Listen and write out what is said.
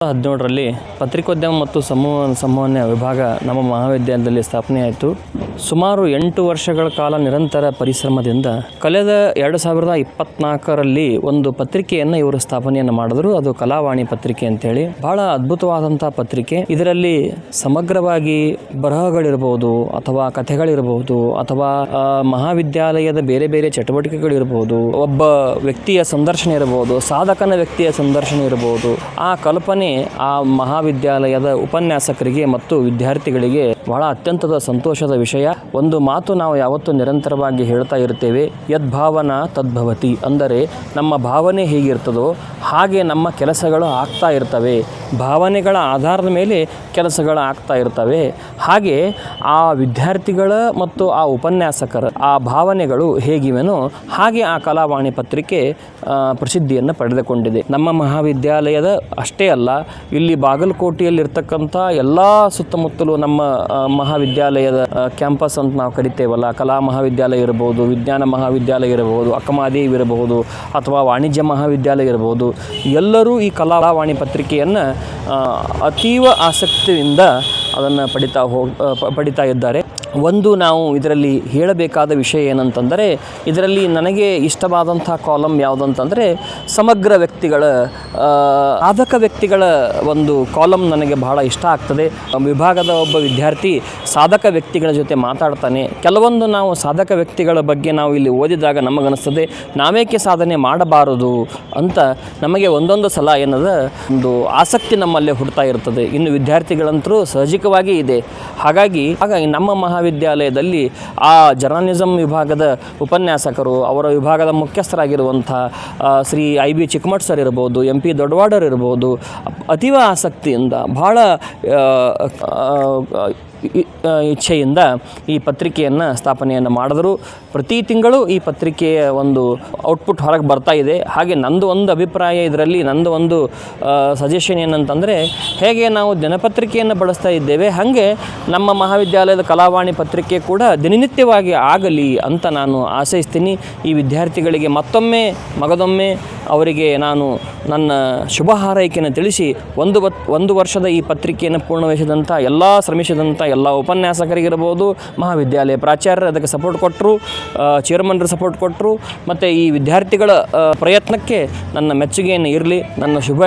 2017ರಲ್ಲಿ ಪತ್ರಿಕೋದ್ಯಮ ಮತ್ತು ಸಂವಹನ ವಿಭಾಗ ನಮ್ಮ ಮಹಾವಿದ್ಯಾಲಯದಲ್ಲಿ ಸ್ಥಾಪನೆಯಾಯಿತು. ಸುಮಾರು 8 ವರ್ಷಗಳ ಕಾಲ ನಿರಂತರ ಪರಿಶ್ರಮದಿಂದ ಕಳೆದ 2024ರಲ್ಲಿ ಒಂದು ಪತ್ರಿಕೆಯನ್ನು ಇವರು ಸ್ಥಾಪನೆಯನ್ನು ಮಾಡಿದ್ರು. ಅದು ಕಲಾವಾಣಿ ಪತ್ರಿಕೆ ಅಂತೇಳಿ. ಬಹಳ ಅದ್ಭುತವಾದಂಥ ಪತ್ರಿಕೆ. ಇದರಲ್ಲಿ ಸಮಗ್ರವಾಗಿ ಬರಹಗಳಿರ್ಬೋದು ಅಥವಾ ಕಥೆಗಳಿರ್ಬೋದು ಅಥವಾ ಮಹಾವಿದ್ಯಾಲಯದ ಬೇರೆ ಬೇರೆ ಚಟುವಟಿಕೆಗಳಿರ್ಬೋದು, ಒಬ್ಬ ವ್ಯಕ್ತಿಯ ಸಂದರ್ಶನ ಇರಬಹುದು, ಸಾಧಕನ ವ್ಯಕ್ತಿಯ ಸಂದರ್ಶನ ಇರಬಹುದು. ಆ ಕಲ್ಪನೆ ಆ ಮಹಾವಿದ್ಯಾಲಯದ ಉಪನ್ಯಾಸಕರಿಗೆ ಮತ್ತು ವಿದ್ಯಾರ್ಥಿಗಳಿಗೆ ಬಹಳ ಅತ್ಯಂತದ ಸಂತೋಷದ ವಿಷಯ. ಒಂದು ಮಾತು ನಾವು ಯಾವತ್ತೂ ನಿರಂತರವಾಗಿ ಹೇಳ್ತಾ ಇರ್ತೇವೆ, ಯದ್ಭಾವನಾ ತದ್ಭವತಿ. ಅಂದರೆ ನಮ್ಮ ಭಾವನೆ ಹೇಗಿರ್ತದೋ ಹಾಗೆ ನಮ್ಮ ಕೆಲಸಗಳು ಆಗ್ತಾ ಇರ್ತವೆ. ಭಾವನೆಗಳ ಆಧಾರದ ಮೇಲೆ ಕೆಲಸಗಳು ಆಗ್ತಾ ಇರ್ತವೆ. ಹಾಗೆ ಆ ವಿದ್ಯಾರ್ಥಿಗಳ ಮತ್ತು ಆ ಉಪನ್ಯಾಸಕರ ಆ ಭಾವನೆಗಳು ಹೇಗಿವೆನೋ ಹಾಗೆ ಆ ಕಲಾವಾಣಿ ಪತ್ರಿಕೆ ಪ್ರಸಿದ್ಧಿಯನ್ನು ಪಡೆದುಕೊಂಡಿದೆ. ನಮ್ಮ ಮಹಾವಿದ್ಯಾಲಯದ ಅಷ್ಟೇ ಅಲ್ಲ, ಇಲ್ಲಿ ಬಾಗಲಕೋಟೆಯಲ್ಲಿರ್ತಕ್ಕಂಥ ಎಲ್ಲ ಸುತ್ತಮುತ್ತಲೂ ನಮ್ಮ ಮಹಾವಿದ್ಯಾಲಯದ ಕ್ಯಾಂಪಸ್ ಅಂತ ನಾವು ಕರಿತೇವಲ್ಲ, ಕಲಾ ಮಹಾವಿದ್ಯಾಲಯ ಇರಬಹುದು, ವಿಜ್ಞಾನ ಮಹಾವಿದ್ಯಾಲಯ ಇರಬಹುದು, ಅಕ್ಕಮಹಾದೇವಿ ಇರಬಹುದು ಅಥವಾ ವಾಣಿಜ್ಯ ಮಹಾವಿದ್ಯಾಲಯ ಇರಬಹುದು, ಎಲ್ಲರೂ ಈ ಕಲಾವಾಣಿ ಪತ್ರಿಕೆಯನ್ನು ಅತೀವ ಆಸಕ್ತಿಯಿಂದ ಅದನ್ನು ಪಡಿತಾ ಇದ್ದಾರೆ. ಒಂದು ನಾವು ಇದರಲ್ಲಿ ಹೇಳಬೇಕಾದ ವಿಷಯ ಏನಂತಂದರೆ, ಇದರಲ್ಲಿ ನನಗೆ ಇಷ್ಟವಾದಂಥ ಕಾಲಮ್ ಯಾವುದಂತಂದರೆ ಸಮಗ್ರ ವ್ಯಕ್ತಿಗಳ ಸಾಧಕ ವ್ಯಕ್ತಿಗಳ ಒಂದು ಕಾಲಮ್ ನನಗೆ ಬಹಳ ಇಷ್ಟ ಆಗ್ತದೆ. ವಿಭಾಗದ ಒಬ್ಬ ವಿದ್ಯಾರ್ಥಿ ಸಾಧಕ ವ್ಯಕ್ತಿಗಳ ಜೊತೆ ಮಾತಾಡ್ತಾನೆ. ಕೆಲವೊಂದು ನಾವು ಸಾಧಕ ವ್ಯಕ್ತಿಗಳ ಬಗ್ಗೆ ನಾವು ಇಲ್ಲಿ ಓದಿದಾಗ ನಮಗನಿಸ್ತದೆ ನಾವೇಕೆ ಸಾಧನೆ ಮಾಡಬಾರದು ಅಂತ ನಮಗೆ ಒಂದೊಂದು ಸಲ ಏನದ ಒಂದು ಆಸಕ್ತಿ ನಮ್ಮಲ್ಲೇ ಹುಡ್ತಾ ಇರ್ತದೆ. ಇನ್ನು ವಿದ್ಯಾರ್ಥಿಗಳಂತರೂ ಸಹಜಿಕವಾಗಿ ಇದೆ. ಹಾಗಾಗಿ ನಮ್ಮ ಮಹಾವಿದ್ಯಾಲಯದಲ್ಲಿ ಆ ಜರ್ನಲಿಸಮ್ ವಿಭಾಗದ ಉಪನ್ಯಾಸಕರು, ಅವರ ವಿಭಾಗದ ಮುಖ್ಯಸ್ಥರಾಗಿರುವಂಥ ಶ್ರೀ IB ಚಿಕ್ಕಮಠ್ ಸರ್ ಇರ್ಬೋದು, MP ದೊಡ್ಡವಾಡರ್ ಇರ್ಬೋದು, ಅತೀವ ಆಸಕ್ತಿಯಿಂದ ಬಹಳ ಇಚ್ಛೆಯಿಂದ ಈ ಪತ್ರಿಕೆಯನ್ನು ಸ್ಥಾಪನೆಯನ್ನು ಮಾಡಿದ್ರು. ಪ್ರತಿ ತಿಂಗಳು ಈ ಪತ್ರಿಕೆಯ ಒಂದು ಔಟ್ಪುಟ್ ಹೊರಗೆ ಬರ್ತಾ ಇದೆ. ಹಾಗೆ ನಂದು ಒಂದು ಅಭಿಪ್ರಾಯ, ಇದರಲ್ಲಿ ನಂದು ಒಂದು ಸಜೆಷನ್ ಏನಂತಂದರೆ, ಹೇಗೆ ನಾವು ದಿನಪತ್ರಿಕೆಯನ್ನು ಬಳಸ್ತಾ ಇದ್ದೇವೆ ಹಾಗೆ ನಮ್ಮ ಮಹಾವಿದ್ಯಾಲಯದ ಕಲಾವಾಣಿ ಪತ್ರಿಕೆ ಕೂಡ ದಿನನಿತ್ಯವಾಗಿ ಆಗಲಿ ಅಂತ ನಾನು ಆಶಯಿಸ್ತೀನಿ. ಈ ವಿದ್ಯಾರ್ಥಿಗಳಿಗೆ ಮಗದೊಮ್ಮೆ ಅವರಿಗೆ ನಾನು ನನ್ನ ಶುಭ ಹಾರೈಕೆಯನ್ನು ತಿಳಿಸಿ, ಒಂದು ವರ್ಷದ ಈ ಪತ್ರಿಕೆಯನ್ನು ಪೂರ್ಣಗೊಳಿಸಿದಂಥ ಶ್ರಮಿಸಿದಂಥ ಎಲ್ಲ ಉಪನ್ಯಾಸಕರಿಗಿರ್ಬೋದು, ಮಹಾವಿದ್ಯಾಲಯ ಪ್ರಾಚಾರ್ಯರು ಅದಕ್ಕೆ ಸಪೋರ್ಟ್ ಕೊಟ್ಟರು, ಚೇರ್ಮನ್ರು ಸಪೋರ್ಟ್ ಕೊಟ್ಟರು, ಮತ್ತು ಈ ವಿದ್ಯಾರ್ಥಿಗಳ ಪ್ರಯತ್ನಕ್ಕೆ ನನ್ನ ಮೆಚ್ಚುಗೆಯನ್ನು ಇರಲಿ, ನನ್ನ ಶುಭ